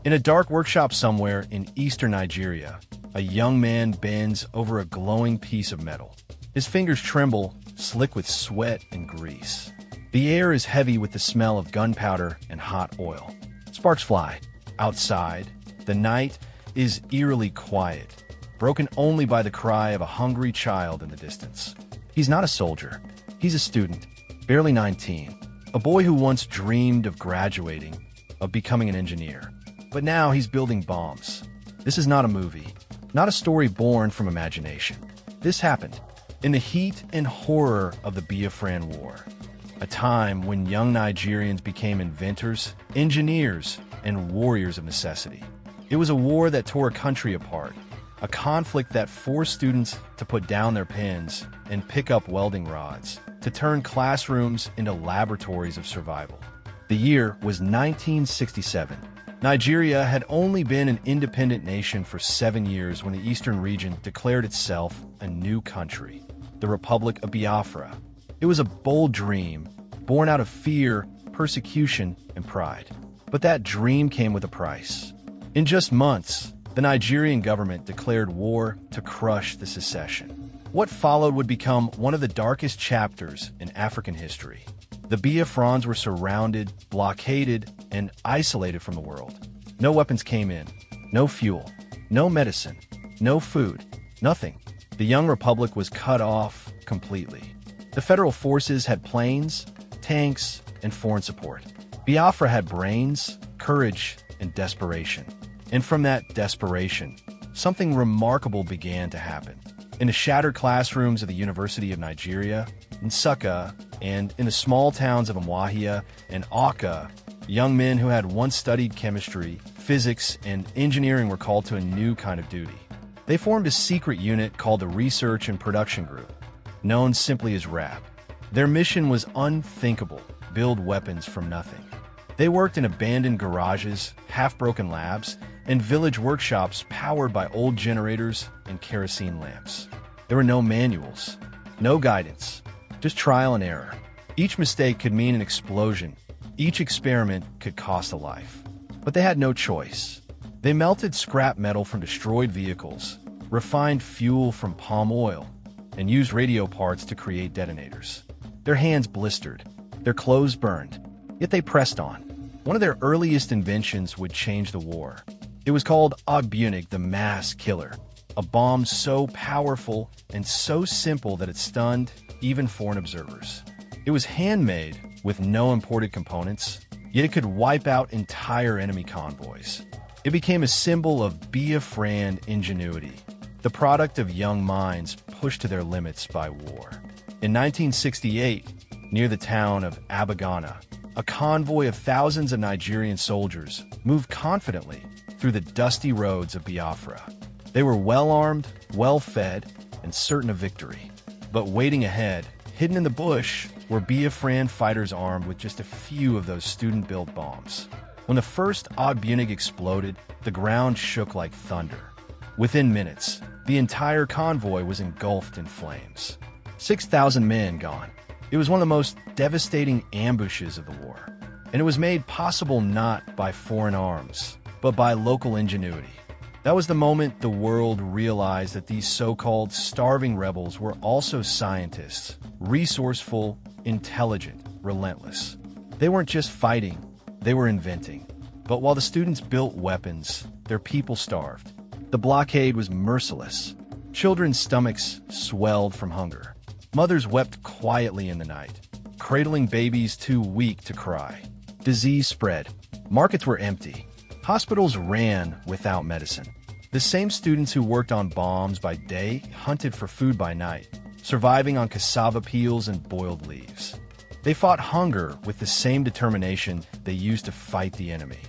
In a dark workshop somewhere in eastern Nigeria, a young man bends over a glowing piece of metal. His fingers tremble, slick with sweat and grease. The air is heavy with the smell of gunpowder and hot oil. Sparks fly. Outside, the night is eerily quiet, broken only by the cry of a hungry child in the distance. He's not a soldier. He's a student, barely 19, a boy who once dreamed of graduating, of becoming an engineer. But now he's building bombs. This is not a movie, not a story born from imagination. This happened in the heat and horror of the Biafran War, a time when young Nigerians became inventors, engineers, and warriors of necessity. It was a war that tore a country apart, a conflict that forced students to put down their pens and pick up welding rods, to turn classrooms into laboratories of survival. The year was 1967. Nigeria had only been an independent nation for 7 years when the eastern region declared itself a new country, the Republic of Biafra. It was a bold dream, born out of fear, persecution, and pride. But that dream came with a price. In just months, the Nigerian government declared war to crush the secession. What followed would become one of the darkest chapters in African history. The Biafrans were surrounded, blockaded, and isolated from the world. No weapons came in, no fuel, no medicine, no food, nothing. The young republic was cut off completely. The federal forces had planes, tanks, and foreign support. Biafra had brains, courage, and desperation. And from that desperation, something remarkable began to happen. In the shattered classrooms of the University of Nigeria, Nsukka, and in the small towns of Umuahia and Awka, young men who had once studied chemistry, physics, and engineering were called to a new kind of duty. They formed a secret unit called the Research and Production Group, known simply as RAP. Their mission was unthinkable: build weapons from nothing. They worked in abandoned garages, half-broken labs, and village workshops powered by old generators and kerosene lamps. There were no manuals, no guidance, just trial and error. Each mistake could mean an explosion. Each experiment could cost a life. But they had no choice. They melted scrap metal from destroyed vehicles, refined fuel from palm oil, and used radio parts to create detonators. Their hands blistered, their clothes burned, yet they pressed on. One of their earliest inventions would change the war. It was called Ogbunig, the Mass Killer, a bomb so powerful and so simple that it stunned even foreign observers. It was handmade with no imported components, yet it could wipe out entire enemy convoys. It became a symbol of Biafran ingenuity, the product of young minds pushed to their limits by war. In 1968, near the town of Abagana, a convoy of thousands of Nigerian soldiers moved confidently through the dusty roads of Biafra. They were well-armed, well-fed, and certain of victory. But waiting ahead, hidden in the bush, were Biafran fighters armed with just a few of those student-built bombs. When the first Ogbunig exploded, the ground shook like thunder. Within minutes, the entire convoy was engulfed in flames. 6,000 men gone. It was one of the most devastating ambushes of the war, and it was made possible not by foreign arms, but by local ingenuity. That was the moment the world realized that these so-called starving rebels were also scientists, resourceful, intelligent, relentless. They weren't just fighting, they were inventing. But while the students built weapons, their people starved. The blockade was merciless. Children's stomachs swelled from hunger. Mothers wept quietly in the night, cradling babies too weak to cry. Disease spread. Markets were empty. Hospitals ran without medicine. The same students who worked on bombs by day hunted for food by night, surviving on cassava peels and boiled leaves. They fought hunger with the same determination they used to fight the enemy.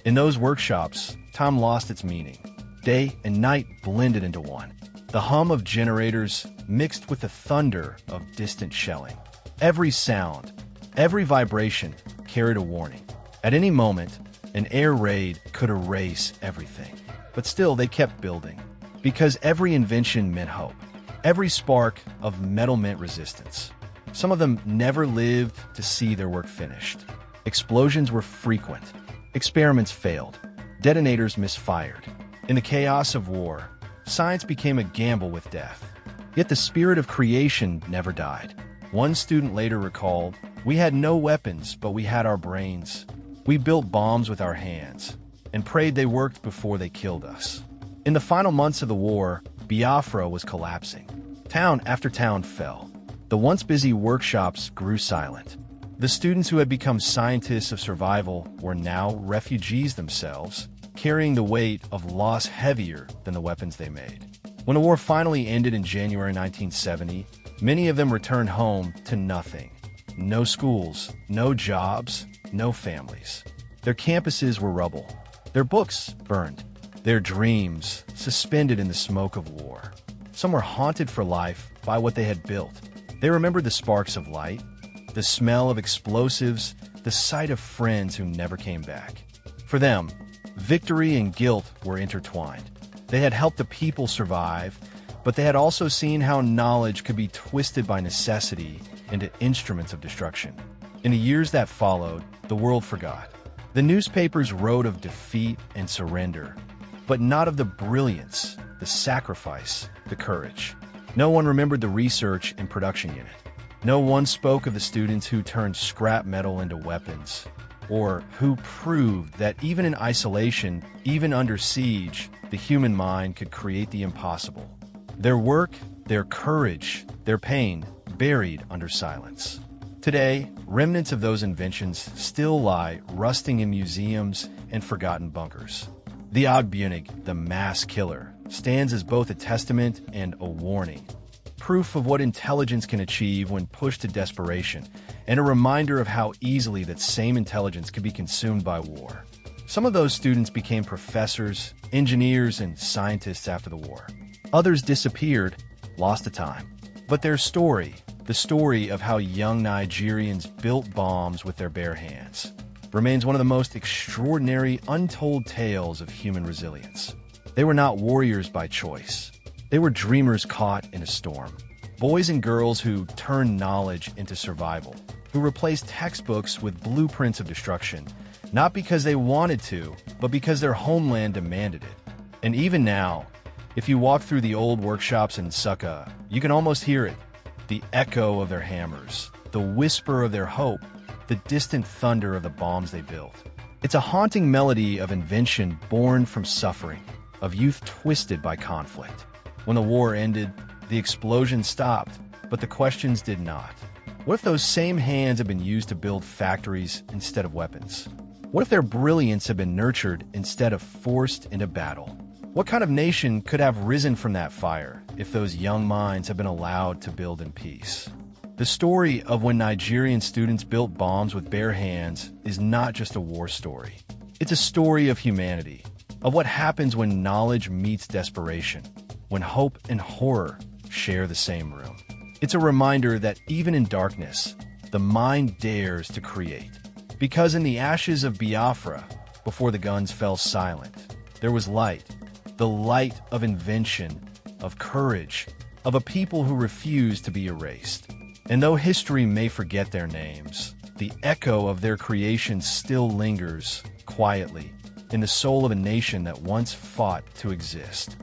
In those workshops, time lost its meaning. Day and night blended into one. The hum of generators mixed with the thunder of distant shelling. Every sound, every vibration carried a warning. At any moment, an air raid could erase everything. But still, they kept building, because every invention meant hope. Every spark of metal meant resistance. Some of them never lived to see their work finished. Explosions were frequent. Experiments failed. Detonators misfired. In the chaos of war, science became a gamble with death. Yet the spirit of creation never died. One student later recalled, "We had no weapons, but we had our brains. We built bombs with our hands and prayed they worked before they killed us." In the final months of the war, Biafra was collapsing. Town after town fell. The once busy workshops grew silent. The students who had become scientists of survival were now refugees themselves, carrying the weight of loss heavier than the weapons they made. When the war finally ended in January 1970, many of them returned home to nothing. No schools, no jobs, no families. Their campuses were rubble. Their books burned. Their dreams suspended in the smoke of war. Some were haunted for life by what they had built. They remembered the sparks of light, the smell of explosives, the sight of friends who never came back. For them, victory and guilt were intertwined. They had helped the people survive, but they had also seen how knowledge could be twisted by necessity into instruments of destruction. In the years that followed, the world forgot. The newspapers wrote of defeat and surrender, but not of the brilliance, the sacrifice, the courage. No one remembered the research and production unit. No one spoke of the students who turned scrap metal into weapons, or who proved that even in isolation, even under siege, the human mind could create the impossible. Their work, their courage, their pain, buried under silence. Today, remnants of those inventions still lie rusting in museums and forgotten bunkers. The Ogbunnig, the mass killer, stands as both a testament and a warning. Proof of what intelligence can achieve when pushed to desperation, and a reminder of how easily that same intelligence can be consumed by war. Some of those students became professors, engineers, and scientists after the war. Others disappeared, lost to time. But their story, the story of how young Nigerians built bombs with their bare hands, remains one of the most extraordinary untold tales of human resilience. They were not warriors by choice. They were dreamers caught in a storm. Boys and girls who turned knowledge into survival, who replaced textbooks with blueprints of destruction, not because they wanted to, but because their homeland demanded it. And even now, if you walk through the old workshops in Succa, you can almost hear it. The echo of their hammers, the whisper of their hope, the distant thunder of the bombs they built. It's a haunting melody of invention born from suffering, of youth twisted by conflict. When the war ended, the explosions stopped, but the questions did not. What if those same hands had been used to build factories instead of weapons? What if their brilliance had been nurtured instead of forced into battle? What kind of nation could have risen from that fire if those young minds had been allowed to build in peace? The story of when Nigerian students built bombs with bare hands is not just a war story. It's a story of humanity, of what happens when knowledge meets desperation, when hope and horror share the same room. It's a reminder that even in darkness, the mind dares to create. Because in the ashes of Biafra, before the guns fell silent, there was light, the light of invention, of courage, of a people who refused to be erased. And though history may forget their names, the echo of their creation still lingers, quietly, in the soul of a nation that once fought to exist.